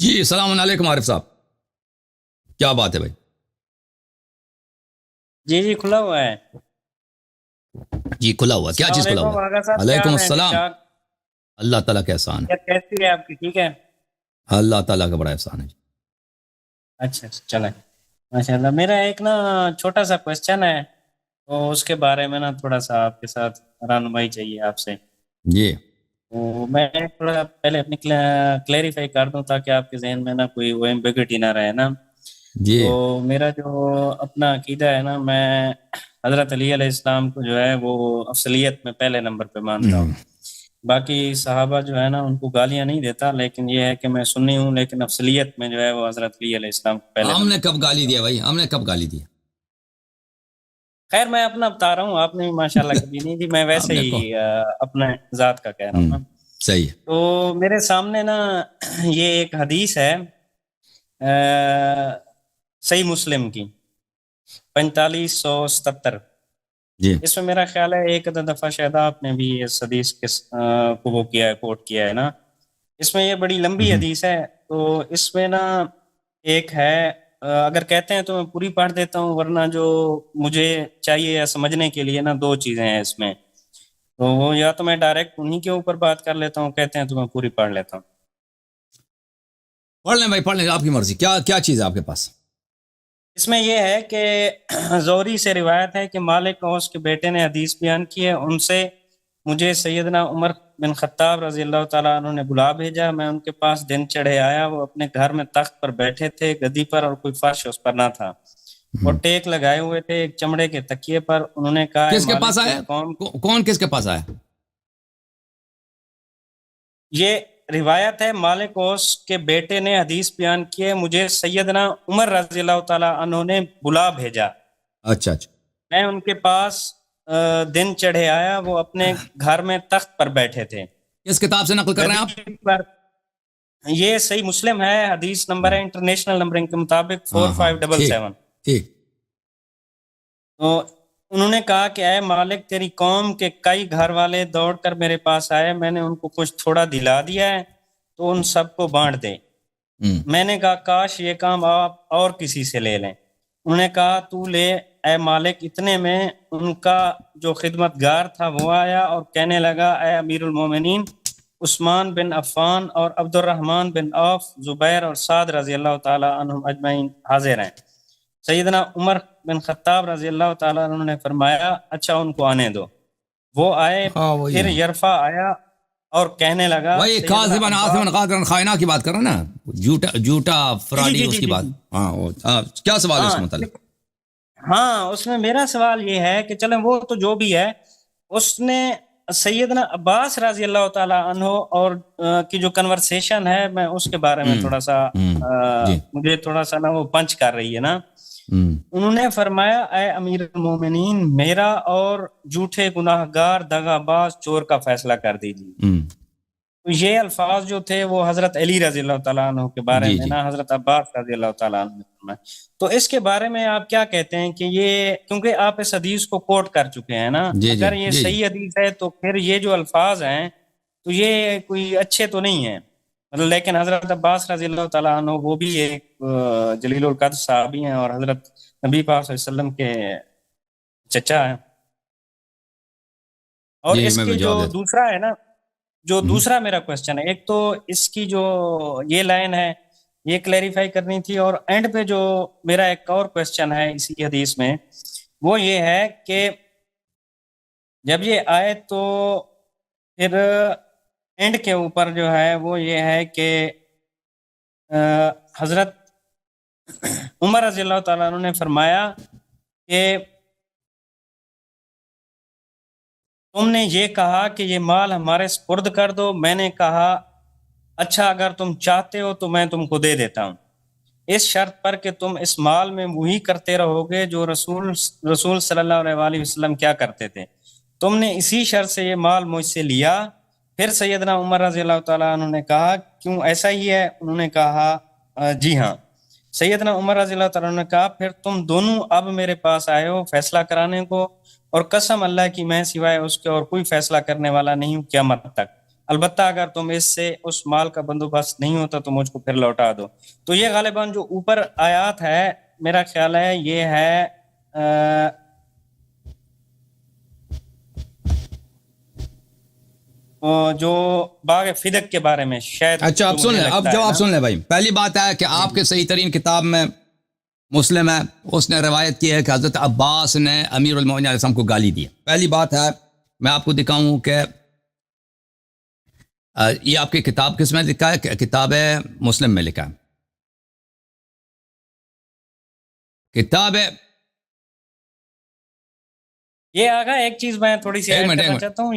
جی السلام علیکم عارف صاحب، کیا بات ہے بھائی؟ جی کھلا ہوا ہے. جی کھلا ہوا، کیا السلام چیز کھلا علیکم ہوا ہے؟ آغا صاحب، کیا وعلیکم حال ہے؟ ٹھیک السلام. ٹھاک؟ اللہ تعالیٰ کا احسان ہے. کیسی ہے آپ کی؟ ٹھیک ہے. اللہ تعالیٰ کا بڑا احسان ہے. اچھا چلیں ماشاء اللہ. میرا ایک نا چھوٹا سا کوشچن ہے، تو اس کے بارے میں نا تھوڑا سا آپ کے ساتھ رہنمائی چاہیے آپ سے. جی تو میں تھوڑا پہلے اپنی کلیریفائی کر دوں تاکہ آپ کے ذہن میں نا کوئی وہ ایمبیگوٹی نہ رہے نا. جی تو میرا جو اپنا عقیدہ ہے نا، میں حضرت علی علیہ السلام کو جو ہے وہ افضلیت میں پہلے نمبر پہ مانتا ہوں. باقی صحابہ جو ہے نا ان کو گالیاں نہیں دیتا، لیکن یہ ہے کہ میں سنی ہوں، لیکن افضلیت میں جو ہے وہ حضرت علی علیہ السلام کو پہلے ہم نے نمبر پہ کب گالی مانتا ہوں. دیا بھائی؟ ہم نے کب گالی دی؟ خیر میں اپنا بتا رہا ہوں، آپ نے بھی ماشاءاللہ کبھی نہیں دی، میں ہم ویسے نے کو ہی اپنے ذات کا کہہ رہا ہوں نا. صحیح ہے. تو میرے سامنے نا یہ ایک حدیث ہے صحیح مسلم کی 4577. جی اس میں میرا خیال ہے ایک دفعہ شاید آپ نے بھی اس حدیث کے کو وہ کیا ہے، کوٹ کیا ہے نا. اس میں یہ بڑی لمبی حدیث ہے، تو اس میں نا ایک ہے، اگر کہتے ہیں تو میں پوری پڑھ دیتا ہوں، ورنہ جو مجھے چاہیے یا سمجھنے کے لیے نا دو چیزیں ہیں اس میں. تو وہ یا تو میں ڈائریکٹ انہی کے اوپر بات کر لیتا ہوں، کہتے ہیں تو میں پوری پڑھ لیتا ہوں. پڑھ لیں بھائی، پڑھ لیں. آپ کی مرضی. کیا چیز ہے آپ کے پاس؟ اس میں یہ ہے کہ زہری سے روایت ہے کہ مالک اوس کے بیٹے نے حدیث بیان کی ہے، ان سے مجھے سیدنا عمر بن خطاب رضی اللہ تعالیٰ عنہ نے بلا بھیجا. میں ان کے پاس دن چڑھے آیا، وہ اپنے گھر میں تخت پر بیٹھے تھے، گدی پر، اور کوئی فرش اس پر نہ تھا. وہ ٹیک لگائے ہوئے تھے ایک چمڑے کے تکیے پر. انہوں نے کہا اے کس کے پاس مالک آیا؟ تیری قوم. کون کس کے پاس آیا؟ یہ روایت ہے مالک اوس کے بیٹے نے حدیث بیان کی ہے، مجھے سیدنا عمر رضی اللہ تعالیٰ عنہ نے بلا بھیجا. اچھا اچھا. میں ان کے پاس دن چڑھے آیا، وہ اپنے گھر میں تخت پر بیٹھے تھے. کس کتاب سے نقل کر رہے ہیں آپ؟ گدی پر. یہ صحیح مسلم ہے، حدیث نمبر ہے انٹرنیشنل نمبرنگ کے مطابق ہاں 4577. ٹھیک. تو انہوں نے کہا کہ اے مالک تیری قوم کے کئی گھر والے دوڑ کر میرے پاس آئے، میں نے ان کو کچھ تھوڑا دلا دیا ہے، تو ان سب کو بانٹ دے. میں نے کہا کاش یہ کام آپ اور کسی سے لے لیں. انہوں نے کہا تو لے اے مالک. اتنے میں ان کا جو خدمت گار تھا وہ آیا اور کہنے لگا اے امیر المومنین، عثمان بن عفان اور عبد الرحمن بن عوف، زبیر اور سعد رضی اللہ تعالی عنہم اجمعین حاضر ہیں. سیدنا عمر بن خطاب رضی اللہ تعالیٰ عنہ نے فرمایا اچھا ان کو آنے دو. وہ آئے. پھر یرفع آیا اور کہنے لگا وہی کاذباً آصفاً قادراً خائنہ کی بات کر رہا نا، جھوٹا فراڈی اس کی بات. ہاں کیا سوال ہے اس کا مطلب؟ ہاں اس میں میرا سوال یہ ہے کہ چلیں وہ تو جو بھی ہے، اس نے سیدنا عباس رضی اللہ تعالی عنہ اور کی جو کنورسیشن ہے، میں اس کے بارے میں تھوڑا سا مجھے تھوڑا سا نا وہ پنچ کر رہی ہے نا. انہوں نے فرمایا اے امیر المومنین، میرا اور جھوٹے گناہ گار دغا باز چور کا فیصلہ کر دیجیے. یہ الفاظ جو تھے وہ حضرت علی رضی اللہ تعالیٰ عنہ کے بارے میں نا حضرت عباس رضی اللہ تعالیٰ عنہ نے فرمایا. تو اس کے بارے میں آپ کیا کہتے ہیں کہ یہ، کیونکہ آپ اس حدیث کو کوٹ کر چکے ہیں نا، اگر یہ صحیح حدیث ہے تو پھر یہ جو الفاظ ہیں تو یہ کوئی اچھے تو نہیں ہیں مطلب. لیکن حضرت عباس رضی اللہ تعالیٰ عنہ وہ بھی ایک جلیل القدر صحابی ہیں اور حضرت نبی پاک صلی اللہ علیہ وسلم کے چچا ہیں. اور اس کے جو دوسرا ہے نا، جو دوسرا میرا کوشچن ہے، ایک تو اس کی جو یہ لائن ہے یہ کلیریفائی کرنی تھی، اور اینڈ پہ جو میرا ایک اور کوشچن ہے اسی حدیث میں، وہ یہ ہے کہ جب یہ آئے تو پھر اینڈ کے اوپر جو ہے وہ یہ ہے کہ حضرت عمر رضی اللہ تعالیٰ عنہ نے فرمایا کہ تم نے یہ کہا کہ یہ مال ہمارے سپرد کر دو. میں نے کہا اچھا اگر تم چاہتے ہو تو میں تم کو دے دیتا ہوں، اس شرط پر کہ تم اس مال میں وہی کرتے رہو گے جو رسول صلی اللہ علیہ وسلم کیا کرتے تھے. تم نے اسی شرط سے یہ مال مجھ سے لیا. پھر سیدنا عمر رضی اللہ تعالیٰ عنہ نے کہا کیوں ایسا ہی ہے؟ انہوں نے کہا جی ہاں. سیدنا عمر رضی اللہ تعالیٰ عنہ نے کہا پھر تم دونوں اب میرے پاس آئے ہو فیصلہ کرانے کو، اور قسم اللہ کی میں سوائے اس کے اور کوئی فیصلہ کرنے والا نہیں ہوں قیامت تک. البتہ اگر تم اس سے اس مال کا بندوبست نہیں ہوتا تو مجھ کو پھر لوٹا دو. تو یہ غالباً جو اوپر آیات ہے میرا خیال ہے یہ ہے جو باغ فدق کے بارے میں شاید. اچھا اب سن لیں, اب جواب سن لیں بھائی. پہلی بات ہے کہ آپ کے صحیح ترین کتاب میں مسلم ہے, اس نے روایت کی ہے کہ حضرت عباس نے امیر المومنین علیہ السلام کو گالی دی. پہلی بات ہے میں آپ کو دکھاؤں کہ یہ آپ کی کتاب کس میں لکھا ہے؟ کتاب مسلم میں لکھا ہے. کتاب یہ آگا ایک چیز میں تھوڑی سی ایڈ کرنا چاہتا ہوں.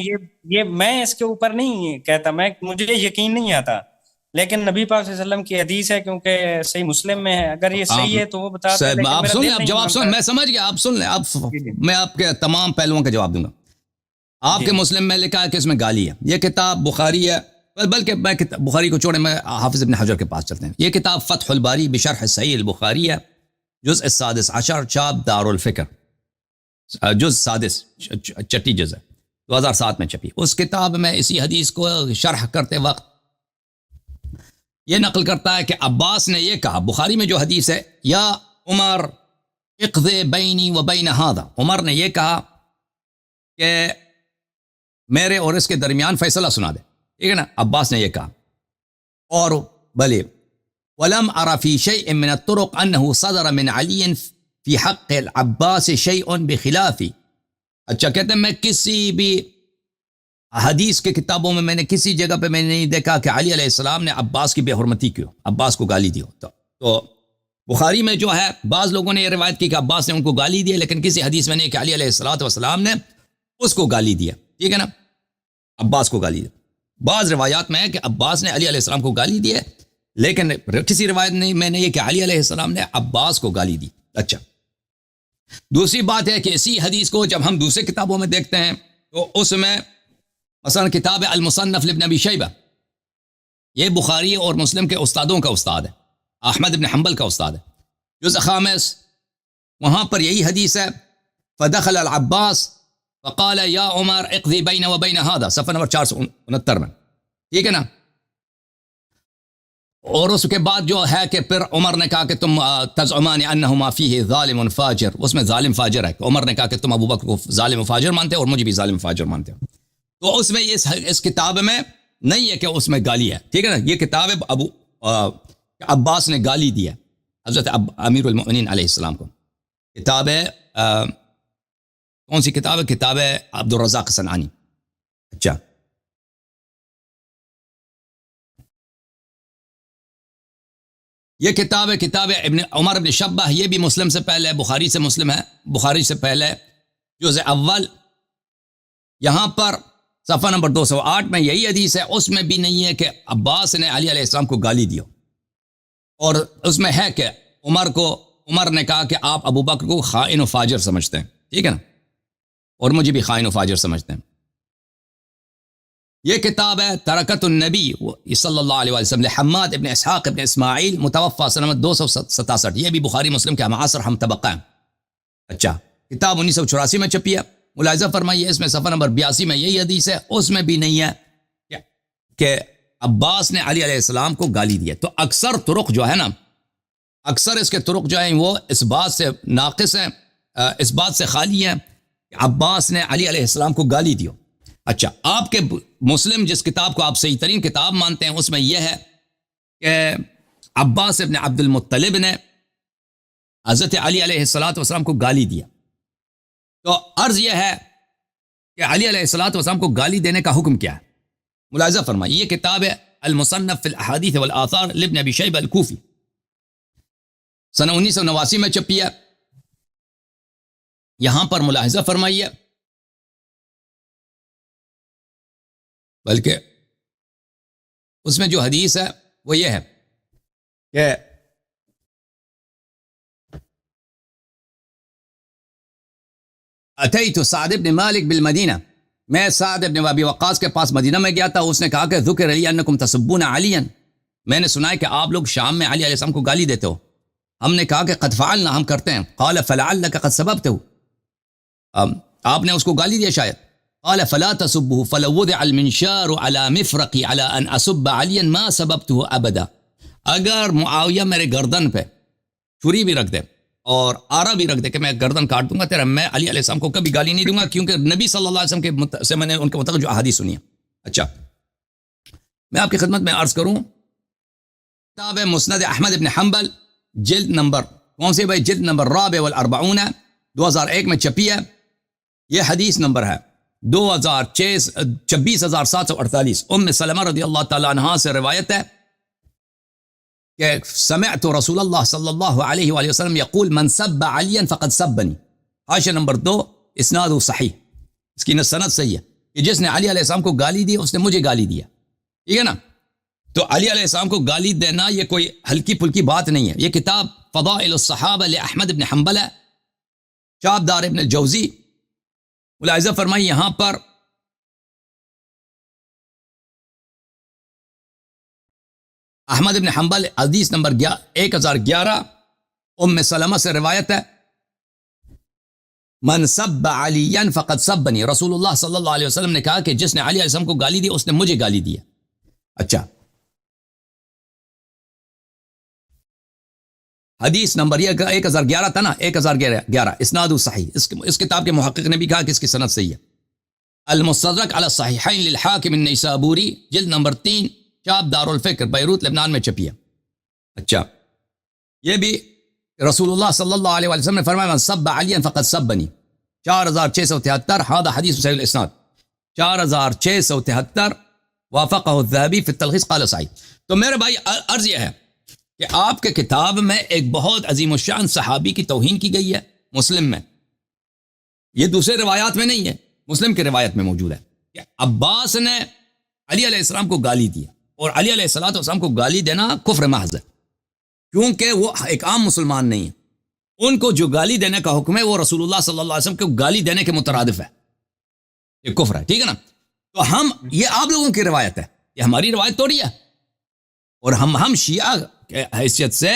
یہ میں اس کے اوپر نہیں کہتا, مجھے یقین نہیں آتا, لیکن نبی پاک صلی اللہ علیہ وسلم کی حدیث ہے کیونکہ صحیح مسلم میں ہے. اگر یہ صحیح ہے تو وہ بتا دیں. آپ سن لیں, آپ جواب سن, میں سمجھ گیا, آپ سن لیں. اب میں آپ کے تمام پہلوؤں کا جواب دوں گا. آپ کے مسلم میں لکھا ہے کہ اس میں گالی ہے. یہ کتاب بخاری ہے, بلکہ میں بخاری کو چھوڑے میں حافظ ابن حجر کے پاس چلتے ہیں. یہ کتاب فتح الباری بشرح صحیح البخاری ہے, جزء السادس عشر, چاپ دار الفکر, جز سادس, چھٹی جز ہے, 2007 میں چھپی. اس کتاب میں اسی حدیث کو شرح کرتے وقت یہ نقل کرتا ہے کہ عباس نے یہ کہا, بخاری میں جو حدیث ہے, یا عمر اقضی بینی و بین ھذا, عمر نے یہ کہا کہ میرے اور اس کے درمیان فیصلہ سنا دے. ٹھیک ہے نا, عباس نے یہ کہا. اور بلے ولم ارى في شيء من الطرق انه صدر من علي في حق العباس شيء بخلافه. اچھا کہتے ہیں میں کسی بھی حدیث کے کتابوں میں نے کسی جگہ پہ میں نے نہیں دیکھا کہ علی علیہ السلام نے عباس کی بے حرمتی کی ہو, عباس کو گالی دی ہو. تو بخاری میں جو ہے بعض لوگوں نے یہ روایت کی کہ عباس نے ان کو گالی دی, لیکن کسی حدیث میں نہیں کہ علی علیہ السلام نے اس کو گالی دیا. ٹھیک ہے نا, عباس کو گالی دی. بعض روایات میں ہے کہ عباس نے علی علیہ السلام کو گالی دی ہے, لیکن کسی روایت میں نے یہ کہ علی علیہ السلام نے عباس کو گالی دی. اچھا, دوسری بات ہے کہ اسی حدیث کو جب ہم دوسرے کتابوں میں دیکھتے ہیں تو اس میں مثلا کتاب المصنف لابن ابی شیبہ, یہ بخاری اور مسلم کے استادوں کا استاد ہے, احمد بن حنبل کا استاد ہے, جزء خامس, وہاں پر یہی حدیث ہے, فدخل العباس فقال یا عمر اقضی بین و بین ھذا, صفحہ نمبر 469 میں. ٹھیک ہے نا. اور اس کے بعد جو ہے کہ پھر عمر نے کہا کہ تم تزعمان انہما فیہ ظالم فاجر, اس میں ظالم فاجر ہے. عمر نے کہا کہ تم ابو بکر کو ظالم فاجر مانتے ہو اور مجھے بھی ظالم فاجر مانتے ہو. تو اس میں اس کتاب میں نہیں ہے کہ اس میں گالی ہے. ٹھیک ہے نا, یہ کتاب ابو عباس نے گالی دی ہے حضرت امیر المؤمنین علیہ السلام کو. کتاب کون سی کتاب ہے؟ کتاب عبد الرزاق صنعانی. اچھا, یہ کتاب ہے کتاب ابن عمر ابن شبہ, یہ بھی مسلم سے پہلے, بخاری سے مسلم ہے, بخاری سے پہلے جزء اول. یہاں پر صفحہ نمبر 208 میں یہی حدیث ہے, اس میں بھی نہیں ہے کہ عباس نے علی علیہ السلام کو گالی دی ہو, اور اس میں ہے کہ عمر نے کہا کہ آپ ابو بکر کو خائن و فاجر سمجھتے ہیں. ٹھیک ہے نا, اور مجھے بھی خائن و فاجر سمجھتے ہیں. یہ کتاب ہے ترکت النبی صلی اللہ علیہ وسلم لحماد ابن اسحاق ابن اسماعیل متوفى سنہ 267, یہ بھی بخاری مسلم کے ہمعصر ہم طبقہ ہیں. اچھا, کتاب 1984 میں چھپی ہے. ملاحظہ فرمائیے اس میں صفحہ نمبر 82 میں یہی حدیث ہے, اس میں بھی نہیں ہے کہ عباس نے علی علیہ السلام کو گالی دی ہے. تو اکثر طرق جو ہے نا, اکثر اس کے طرق جو ہیں وہ اس بات سے ناقص ہیں, اس بات سے خالی ہیں کہ عباس نے علی علیہ السلام کو گالی دی ہو. اچھا, آپ کے مسلم جس کتاب کو آپ صحیح ترین کتاب مانتے ہیں اس میں یہ ہے کہ عباس ابن عبد المطلب نے حضرت علی علیہ السلام کو گالی دیا. تو عرض یہ ہے کہ علی علیہ السلام کو گالی دینے کا حکم کیا ہے؟ ملاحظہ فرمائیے, یہ کتاب ہے المصنف فی الاحادیث والآثار لابن ابی شیبہ الکوفی, سنہ 1989 میں چھپی ہے. یہاں پر ملاحظہ فرمائیے, بلکہ اس میں جو حدیث ہے وہ یہ ہے کہ اتیت سعد بن مالک بالمدینہ, میں سعد بن ابی وقاص کے پاس مدینہ میں گیا تھا. اس نے کہا کہ ذکر علی انکم تسبون علیا, میں نے سنا ہے کہ آپ لوگ شام میں علی علیہ السلام کو گالی دیتے ہو. ہم نے کہا کہ قد فعلنا, ہم کرتے ہیں. قال فلعلک قد سببته, آپ نے اس کو گالی دیا شاید. قال فلا تسبه فلو وضع المنشار على مفرقي على ان اسب عليا ما سببته ابدا. اگر معاویہ میرے گردن پہ چھری بھی رکھ دے اور آرا بھی رکھ دے کہ میں گردن کاٹ دوں گا تیرا، میں علی علیہ السلام کو کبھی گالی نہیں دوں گا، کیونکہ نبی صلی اللہ علیہ وسلم کے سے میں نے ان کے متعلق جو احادیث سنی ہے. اچھا میں آپ کی خدمت میں عرض کروں، کتاب مسند احمد ابن حنبل جلد نمبر کون سے بھائی، جلد نمبر رابع والاربعون 2001 میں چھپی ہے. یہ حدیث نمبر ہے 26748. ام سلمہ رضی اللہ تعالی عنہا سے روایت ہے کہ سمعت رسول اللہ صلی اللہ علیہ وآلہ وسلم یقول من سب علیا فقد سبنی. حاشیہ نمبر 2 اسناد صحیح، اس کی سند صحیح ہے کہ جس نے علی علیہ السلام کو گالی دی اس نے مجھے گالی دیا. ٹھیک ہے نا؟ تو علی علیہ السلام کو گالی دینا یہ کوئی ہلکی پھلکی بات نہیں ہے. یہ کتاب فضائل الصحابہ لأحمد بن حنبل ہے، چاپ دار ابن الجوزی. ملاحظہ فرمائی یہاں پر احمد بن حنبل حدیث نمبر 1011 ام سلمہ سے روایت ہے من سب علیا فقد سبنی. رسول اللہ صلی اللہ علیہ وسلم نے کہا کہ جس نے علی علیہ السلام کو گالی دی اس نے مجھے گالی دیا. اچھا حدیث نمبر یہ 1011 تھا نا، 1011 اسناد صحیح. اس کتاب کے محقق نے بھی کہا کہ اس کی سند صحیح ہے. المستدرک علی الصحیحین للحاکم النیسابوری جلد نمبر 3 چاپ دار الفکر بیروت لبنان میں چھپی ہے. اچھا یہ بھی رسول اللہ صلی اللہ علیہ وسلم نے فرمایا من سب علیا فقد سبنی 4673. هذا حدیث صحیح الاسناد 4673 وافقہ الذہبی فی التلخیص قال صحیح. تو میرے بھائی عرض یہ ہے کہ آپ کے کتاب میں ایک بہت عظیم الشان صحابی کی توہین کی گئی ہے مسلم میں. یہ دوسرے روایات میں نہیں ہے، مسلم کی روایت میں موجود ہے کہ عباس نے علی علیہ السلام کو گالی دیا، اور علی علیہ السلام کو گالی دینا کفر محض ہے، کیونکہ وہ ایک عام مسلمان نہیں ہے. ان کو جو گالی دینے کا حکم ہے وہ رسول اللہ صلی اللہ علیہ وسلم کو گالی دینے کے مترادف ہے، یہ کفر ہے. ٹھیک ہے نا؟ تو ہم یہ آپ لوگوں کی روایت ہے، یہ ہماری روایت توڑی ہے، اور ہم شیعہ کی حیثیت سے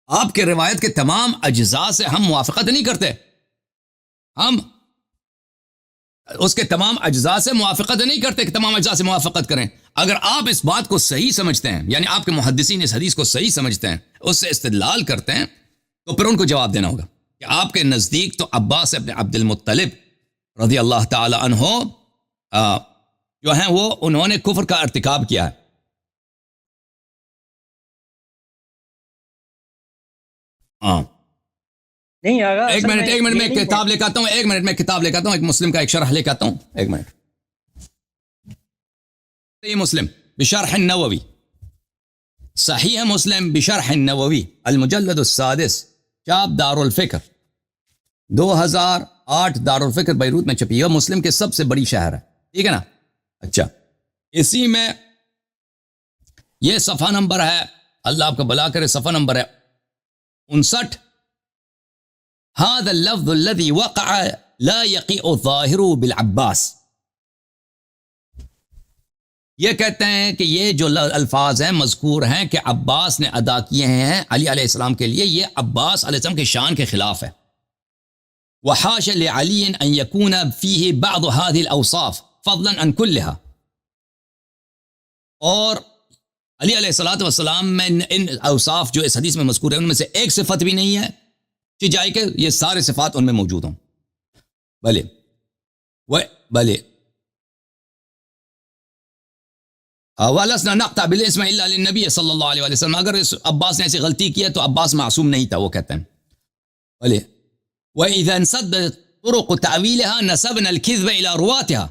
آپ کے روایت کے تمام اجزاء سے ہم موافقت نہیں کرتے. ہم اس کے تمام اجزاء سے موافقت نہیں کرتے کہ تمام اجزاء سے موافقت کریں. اگر آپ اس بات کو صحیح سمجھتے ہیں، یعنی آپ کے محدثین اس حدیث کو صحیح سمجھتے ہیں، اس سے استدلال کرتے ہیں، تو پھر ان کو جواب دینا ہوگا کہ آپ کے نزدیک تو عباس ابن عبد المطلب رضی اللہ تعالی عنہ جو ہیں وہ انہوں نے کفر کا ارتکاب کیا ہے. ہاں نہیں آگا ایک منٹ میں کتاب لے کے آتا ہوں، ایک منٹ میں کتاب لے کے آتا ہوں، ایک مسلم کا ایک شرح لے کے آتا ہوں، ایک منٹ. صحیح مسلم بشرح النووی، صحیح مسلم بشرح النووی المجلد السادس چاپ دار الفکر 2008 دار الفکر بیروت میں چھپی ہے، مسلم کے سب سے بڑی شہر ہے. ٹھیک ہے نا؟ اچھا اسی میں یہ صفحہ نمبر ہے، اللہ آپ کو بلا کرے، صفحہ نمبر ہے 59. هذا اللفظ الذي وقع لا يقيء ظاهره بالعباس. یہ کہتے ہیں کہ یہ جو الفاظ ہیں مذکور ہیں کہ عباس نے ادا کیے ہیں علی علیہ السلام کے لیے، یہ عباس علیہ السلام کے شان کے خلاف ہے. وحاش لعلی ان يكون فيه بعض هذه الاوصاف فضلا عن كلها. اور علی علیہ الصلوۃ والسلام میں ان اوصاف جو اس حدیث میں مذکور ہیں ان میں سے ایک صفت بھی نہیں ہے کہ جائے کہ یہ سارے صفات ان میں موجود ہوں. بھلے وَلَسْنَا نَقْطَعْ بِالْإِسْمِ إِلَّا لِلنَّبِيِّ صلی اللہ علیہ وسلم. اگر عباس نے ایسی غلطی کی ہے تو عباس معصوم نہیں تھا، وہ کہتے ہیں. بھلے وَإِذَا انْسَدَّتْ طُرُقُ تَعْوِيلِهَا نَسَبْنَا الْكِذْبَ إِلَى رُوَاتِهَا.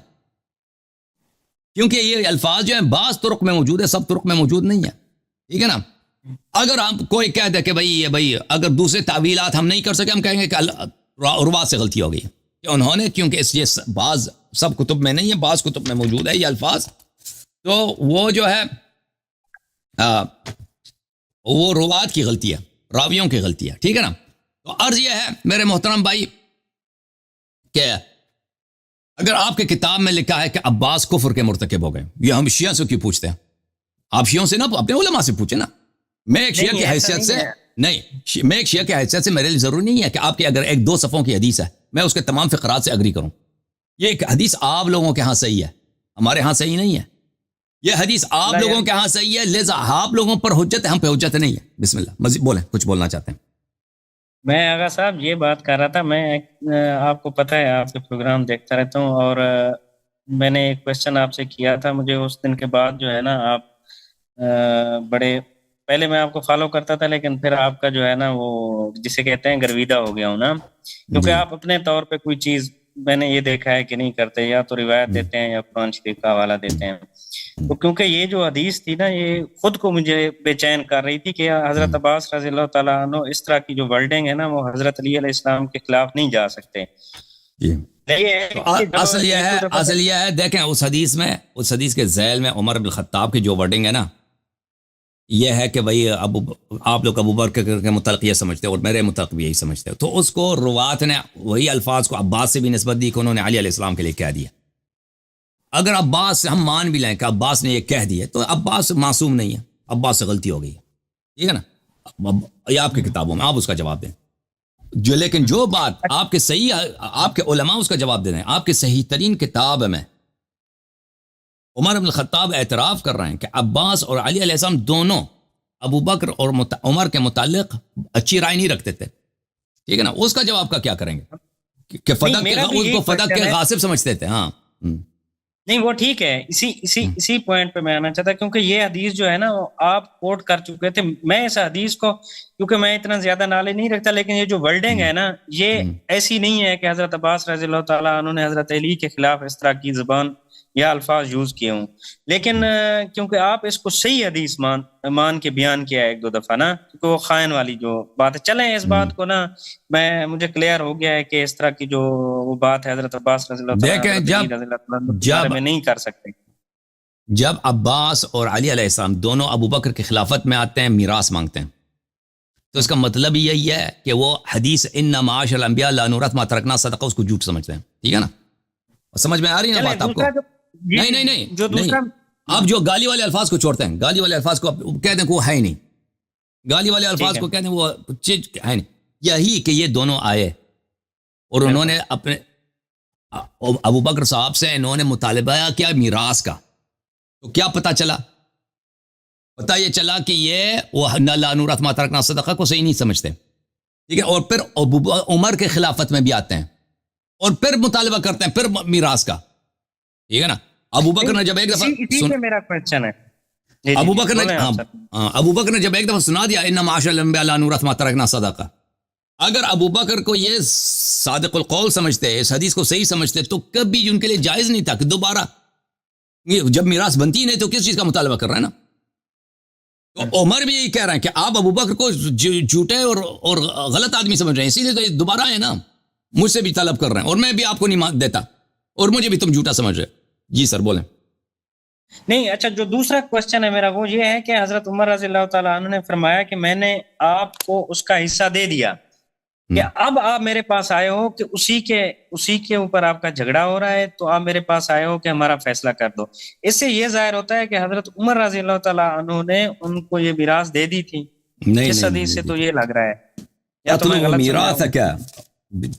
کیونکہ یہ الفاظ جو ہیں بعض طرق میں موجود ہے، سب طرق میں موجود نہیں ہے. ٹھیک ہے نا؟ اگر ہم کوئی کہہ دے کہ بھئی اگر دوسرے تعویلات ہم نہیں کر سکے، ہم کہیں گے کہ روات سے غلطی ہو گئی کہ انہوں نے، کیونکہ اس یہ بعض سب کتب میں نہیں ہے، بعض کتب میں موجود ہے یہ الفاظ، تو وہ جو ہے وہ روات کی غلطی ہے، راویوں کی غلطی ہے. ٹھیک ہے نا؟ تو عرض یہ ہے میرے محترم بھائی کہ اگر آپ کے کتاب میں لکھا ہے کہ عباس کفر کے مرتکب ہو گئے، یہ ہم شیعہ سے کیوں پوچھتے ہیں؟ آپ شیعوں سے نہ اپنے علماء سے پوچھیں نا. میں ایک شیعہ کی حیثیت سے نہیں، میں ایک شیعہ کی حیثیت سے میرے لیے ضروری نہیں ہے کہ آپ کے اگر ایک دو صفوں کی حدیث ہے میں اس کے تمام فقرات سے اگری کروں. یہ ایک حدیث آپ لوگوں کے ہاں صحیح ہے، ہمارے ہاں صحیح نہیں ہے. یہ حدیث آپ لوگوں کے ہاں صحیح ہے، لہذا آپ لوگوں پر حجت ہے، ہم پہ حجت نہیں ہے. بسم اللہ، مزید بولیں، کچھ بولنا چاہتے ہیں. میں آغا صاحب یہ بات کر رہا تھا، میں آپ کو پتہ ہے آپ کے پروگرام دیکھتا رہتا ہوں، اور میں نے ایک کوشچن آپ سے کیا تھا، مجھے اس دن کے بعد جو ہے نا آپ بڑے، پہلے میں آپ کو فالو کرتا تھا لیکن پھر آپ کا جو ہے نا وہ جسے کہتے ہیں گرویدہ ہو گیا ہوں نا، کیونکہ آپ اپنے طور پہ کوئی چیز میں نے یہ دیکھا ہے کہ نہیں کرتے، یا تو روایت دیتے ہیں یا قرآن شریف کا حوالہ دیتے ہیں. تو کیونکہ یہ جو حدیث تھی نا یہ خود کو مجھے بے چین کر رہی تھی کہ حضرت عباس رضی اللہ تعالیٰ عنہ اس طرح کی جو ورڈنگ ہے نا وہ حضرت علی علیہ السلام کے خلاف نہیں جا سکتے. اصل یہ ہے دیکھیں اس حدیث میں، اس حدیث کے ذیل میں عمر بن الخطاب کی جو ورڈنگ ہے نا، یہ ہے کہ بھائی آپ لوگ ابو بکر کے متعلق یہ سمجھتے ہو اور میرے متعلق بھی یہی سمجھتے ہو، تو اس کو روات نے وہی الفاظ کو عباس سے بھی نسبت دی کہ انہوں نے علی علیہ السلام کے لیے کہہ دیا. اگر عباس سے ہم مان بھی لیں کہ عباس نے یہ کہہ دیا تو عباس معصوم نہیں ہے، عباس سے غلطی ہو گئی ہے، ٹھیک ہے نا، یہ آپ کی کتابوں میں آپ اس کا جواب دیں. لیکن جو بات آپ کے صحیح، آپ کے علماء اس کا جواب دے رہے ہیں. آپ کے صحیح ترین کتاب میں عمر بن الخطاب اعتراف کر رہے ہیں کہ عباس اور علی علیہ السلام دونوں ابو بکر اور عمر کے متعلق اچھی رائے نہیں رکھتے تھے، ٹھیک ہے نا. اس کا جواب کا کیا کریں گے کہ فدق اس کو فدق کے غاصب سمجھتے تھے. ہاں نہیں وہ ٹھیک ہے، اسی پوائنٹ پہ میں آنا چاہتا کیونکہ یہ حدیث جو ہے نا آپ کوٹ کر چکے تھے. میں اس حدیث کو کیونکہ میں اتنا زیادہ نالج نہیں رکھتا، لیکن یہ جو ورڈنگ ہے نا یہ ایسی نہیں ہے کہ حضرت عباس رضی اللہ تعالیٰ عنہ نے حضرت علی کے خلاف اس طرح کی زبان یا الفاظ یوز کیے ہوں، لیکن کیونکہ آپ اس کو صحیح حدیث مان کے بیان کیا ہے ایک دو دفعہ نا، کیونکہ وہ خائن والی جو بات ہے، چلیں اس بات کو نا مجھے کلیئر ہو گیا ہے کہ اس طرح کی جو وہ بات ہے حضرت عباس رضی اللہ تعالیٰ میں نہیں کر سکتے. جب عباس اور علی علیہ السلام دونوں ابو بکر کی خلافت میں آتے ہیں، میراث مانگتے ہیں، تو اس کا مطلب یہی ہے کہ وہ حدیث ان معاشر الانبیاء لا نورث ما ترکنا صدقہ اس کو جھوٹ سمجھتے ہیں، ٹھیک ہے نا. سمجھ میں آ رہی ہے نا بات آپ کو؟ نہیں جو دوسرا آپ جو گالی والے الفاظ کو چھوڑتے ہیں، گالی والے الفاظ کو کہہ دیں کہ وہ ہے ہی نہیں، گالی والے الفاظ کو کہہ دیں وہ چیز ہے نہیں. یہی کہ یہ دونوں آئے اور انہوں نے اپنے ابو بکر صاحب سے انہوں نے مطالبہ کیا میراث کا، تو کیا پتہ چلا؟ پتہ یہ چلا کہ یہ وہ لا نورث ما ترکنا صدقہ کو صحیح نہیں سمجھتے، ٹھیک ہے. اور پھر عمر کے خلافت میں بھی آتے ہیں اور پھر مطالبہ کرتے ہیں پھر میراث کا، ٹھیک ہے نا. ابو بکر نے جب ایک دفعہ میرا کوسچن ہے، ابو بکر نے جب ایک دفعہ سنا دیا ان معاشر الانبیاء لا نورث ما ترکنا صدقہ، اگر ابو بکر کو یہ صادق القول سمجھتے، اس حدیث کو صحیح سمجھتے، تو کبھی ان کے لیے جائز نہیں تھا کہ دوبارہ جب میراث بنتی نہیں تو کس چیز کا مطالبہ کر رہے ہیں نا. تو عمر بھی یہی کہہ رہے ہیں کہ آپ ابو بکر کو جھوٹے اور غلط آدمی سمجھ رہے ہیں، اسی لیے تو دوبارہ ہے نا، مجھ سے بھی طلب کر رہے ہیں اور میں بھی آپ کو نہیں دیتا اور مجھے بھی تم جھوٹا سمجھ رہے. جی سر بولیں. نہیں اچھا، جو دوسرا کوسچن ہے میرا وہ یہ ہے کہ حضرت عمر رضی اللہ تعالیٰ عنہ نے فرمایا کہ میں نے آپ کو اس کا حصہ دے دیا، کہ اب آپ میرے پاس آئے ہو کہ اسی کے اوپر آپ کا جھگڑا ہو رہا ہے، تو آپ میرے پاس آئے ہو کہ ہمارا فیصلہ کر دو. اس سے یہ ظاہر ہوتا ہے کہ حضرت عمر رضی اللہ تعالیٰ عنہ نے ان کو یہ میراث دے دی تھی. اس حدیث سے تو یہ لگ رہا ہے، یا تو میں غلط میراث ہے کیا؟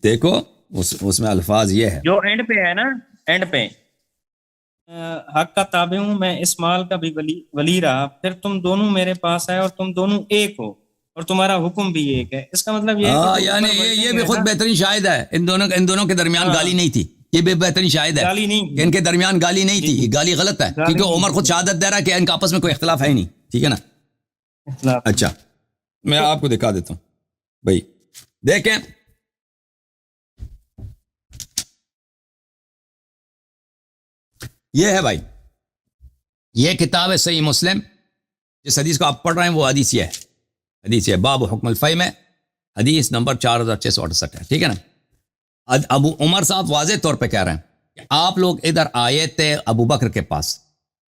دیکھو اس میں الفاظ یہ ہے جو اینڈ پہ ہے نا، اینڈ پہ حق کا تابع ہوں میں، اس مال کا بھی ولی رہا، پھر تم دونوں میرے پاس آئے اور تم دونوں ایک ہو اور تمہارا حکم بھی ایک ہے. اس کا مطلب یہ یعنی یہ بھی خود بہترین شاہد ہے، ان دونوں کے درمیان گالی نہیں تھی، یہ بھی بہترین شاہد ہے کہ ان کے درمیان گالی نہیں تھی. یہ گالی غلط ہے کیونکہ عمر خود شہادت دے رہا ہے کہ ان کا آپس میں کوئی اختلاف ہے ہی نہیں، ٹھیک ہے نا. اچھا میں آپ کو دکھا دیتا ہوں بھائی، دیکھیں یہ ہے بھائی، یہ کتاب ہے صحیح مسلم، جس حدیث کو آپ پڑھ رہے ہیں وہ حدیث یہ ہے، حدیث یہ باب حکم الفی میں حدیث نمبر 4668 ہے، ٹھیک ہے نا. ابو عمر صاحب واضح طور پہ کہہ رہے ہیں کہ آپ لوگ ادھر آئے تھے ابو بکر کے پاس،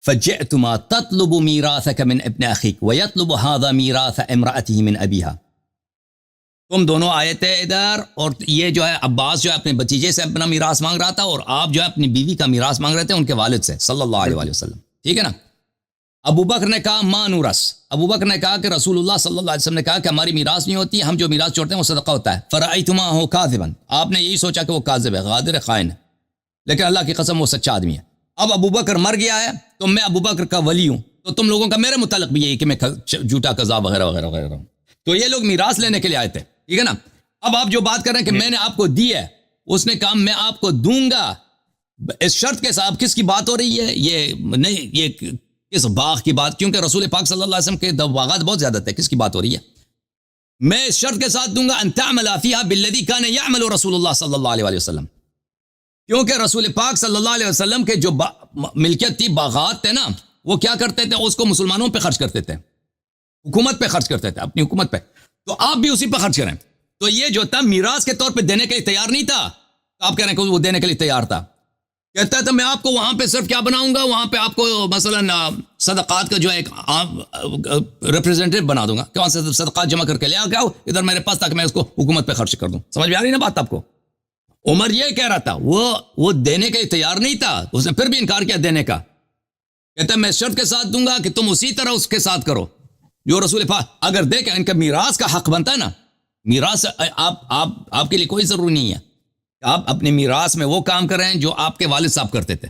فجئتما تطلب میراثک من ابن اخیک ویطلب هذا میراث امرأته من ابیها. تم دونوں آئے تھے ادھر اور یہ جو ہے عباس جو ہے اپنے بتیجے سے اپنا میراث مانگ رہا تھا اور آپ جو ہے اپنی بیوی کا میراث مانگ رہے تھے ان کے والد سے صلی اللہ علیہ وسلم، ٹھیک ہے نا. ابو بکر نے کہا ما نورث، ابو بکر نے کہا کہ رسول اللہ صلی اللہ علیہ وسلم نے کہا کہ ہماری میراث نہیں ہوتی، ہم جو میراث چھوڑتے ہیں وہ صدقہ ہوتا ہے. فرأیتما ہو کاذبا، آپ نے یہی سوچا کہ وہ کاذب ہے، غادر ہے، خائن ہے. لیکن اللہ کی قسم وہ سچا آدمی ہے. اب ابو بکر مر گیا ہے تو میں ابو بکر کا ولی ہوں, تو تم لوگوں کا میرے متعلق بھی یہی کہ میں جھوٹا قذاب وغیرہ وغیرہ وغیرہ ہوں. تو یہ لوگ میراث لینے کے لیے آئے تھے, ٹھیک ہے نا. اب آپ جو بات کر رہے ہیں کہ میں نے آپ کو دی ہے, اس نے کہا میں آپ کو دوں گا اس شرط کے ساتھ. کس کی بات ہو رہی ہے؟ یہ نہیں, یہ کس باغ کی بات, کیونکہ رسول پاک صلی اللہ علیہ وسلم کے باغات بہت زیادہ تھے. کس کی بات ہو رہی ہے؟ میں اس شرط کے ساتھ دوں گا ان تعمل فیها بالذی کان یعمل رسول اللہ صلی اللہ علیہ وسلم, کیونکہ رسول پاک صلی اللہ علیہ وسلم کے جو ملکیت تھی, باغات تھے نا, وہ کیا کرتے تھے, اس کو مسلمانوں پہ خرچ کرتے تھے, حکومت پہ خرچ کرتے تھے, اپنی حکومت پہ. تو آپ بھی اسی پہ خرچ کریں. تو یہ جو تھا میراث کے طور پہ دینے کے لیے تیار نہیں تھا, آپ کہہ رہے ہیں کہ وہ دینے کے لیے تیار تھا. کہتا ہے تو میں آپ کو وہاں پہ صرف کیا بناؤں گا, وہاں پہ آپ کو مثلا صدقات کا جو ایک ریپریزنٹیو بنا دوں گا, کہ وہاں سے صدقات جمع کر کے لے آؤ ادھر میرے پاس, تاکہ میں اس کو حکومت پہ خرچ کر دوں. سمجھ میں آ رہی نا بات آپ کو؟ عمر یہ کہہ رہا تھا, وہ دینے کے لیے تیار نہیں تھا, اس نے پھر بھی انکار کیا دینے کا. کہتا ہے میں شرط کے ساتھ دوں گا کہ تم اسی طرح اس کے ساتھ کرو جو رسول پاک, اگر دیکھیں ان کا میراث کا حق بنتا ہے نا, میراث آپ کے لیے کوئی ضروری نہیں ہے کہ آپ اپنے میراث میں وہ کام کر رہے ہیں جو آپ کے والد صاحب کرتے تھے.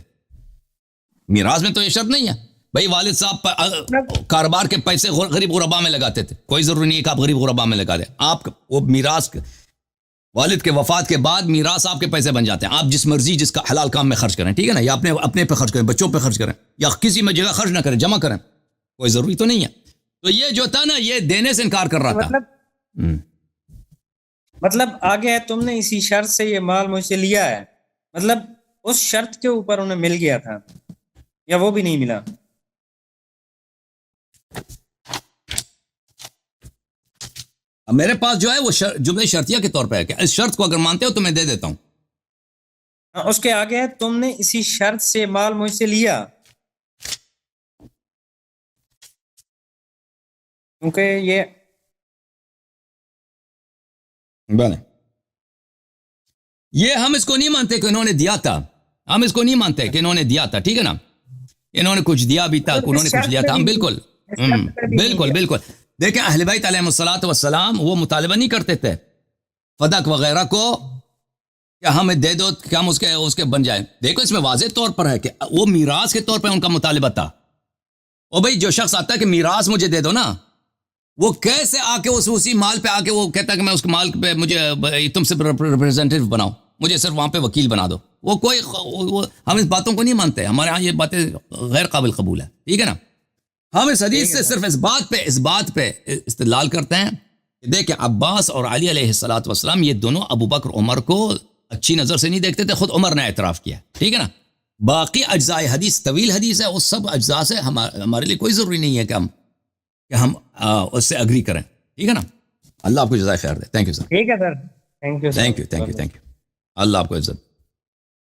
میراث میں تو یہ شرط نہیں ہے بھائی والد صاحب کاروبار کے پیسے غریب غربا میں لگاتے تھے, کوئی ضروری نہیں ہے کہ آپ غریب غربا میں لگا دیں. آپ وہ میراث والد کے وفات کے بعد میراث آپ کے پیسے بن جاتے ہیں, آپ جس مرضی جس کا حلال کام میں خرچ کریں, ٹھیک ہے نا, یا اپنے پہ خرچ کریں, بچوں پہ خرچ کریں, یا کسی میں جگہ خرچ نہ کریں, جمع کریں, کوئی ضروری تو نہیں ہے. تو یہ جو تھا نا, یہ دینے سے انکار کر رہا تھا. مطلب آگے ہے تم نے اسی شرط سے یہ مال مجھ سے لیا ہے, مطلب اس شرط کے اوپر انہیں مل گیا تھا یا وہ بھی نہیں ملا؟ میرے پاس جو ہے وہ جملہ شرطیہ کے طور پہ ہے کہ اس شرط کو اگر مانتے ہو تو میں دے دیتا ہوں. اس کے آگے ہے تم نے اسی شرط سے مال مجھ سے لیا, کیونکہ یہ ہم اس کو نہیں مانتے کہ انہوں نے دیا تھا, ہم اس کو نہیں مانتے کہ انہوں نے دیا تھا, ٹھیک ہے نا. انہوں نے کچھ دیا بھی تھا, انہوں نے کچھ لیا تھا, ہم بالکل بالکل دیکھیں اہل بیت علیہ الصلوۃ والسلام وہ مطالبہ نہیں کرتے تھے فدق وغیرہ کو کہ ہمیں دے دو کہ ہم اس کے بن جائیں. دیکھو اس میں واضح طور پر ہے کہ وہ میراث کے طور پہ ان کا مطالبہ تھا. او بھائی جو شخص آتا ہے کہ میراث مجھے دے دو نا, وہ کیسے آ کے اسی مال پہ آ کے وہ کہتا ہے کہ میں اس مال پہ مجھے تم سے ریپریزنٹیو بناؤ, مجھے صرف وہاں پہ وکیل بنا دو. ہم اس باتوں کو نہیں مانتے, ہمارے ہاں یہ باتیں غیر قابل قبول ہے, ٹھیک ہے نا. ہم اس حدیث سے صرف اس بات پہ استدلال کرتے ہیں کہ دیکھیں عباس اور علی علیہ الصلوۃ والسلام یہ دونوں ابو بکر عمر کو اچھی نظر سے نہیں دیکھتے تھے, خود عمر نے اعتراف کیا, ٹھیک ہے نا. باقی اجزاء حدیث طویل حدیث ہے, اس سب اجزاء سے ہمارے لیے کوئی ضروری نہیں ہے کہ ہم اس سے اگری کریں, ٹھیک ہے نا. اللہ آپ کو جزائے خیر دے. Thank you sir. ٹھیک ہے سر, تھینک یو. اللہ آپ کو عزت.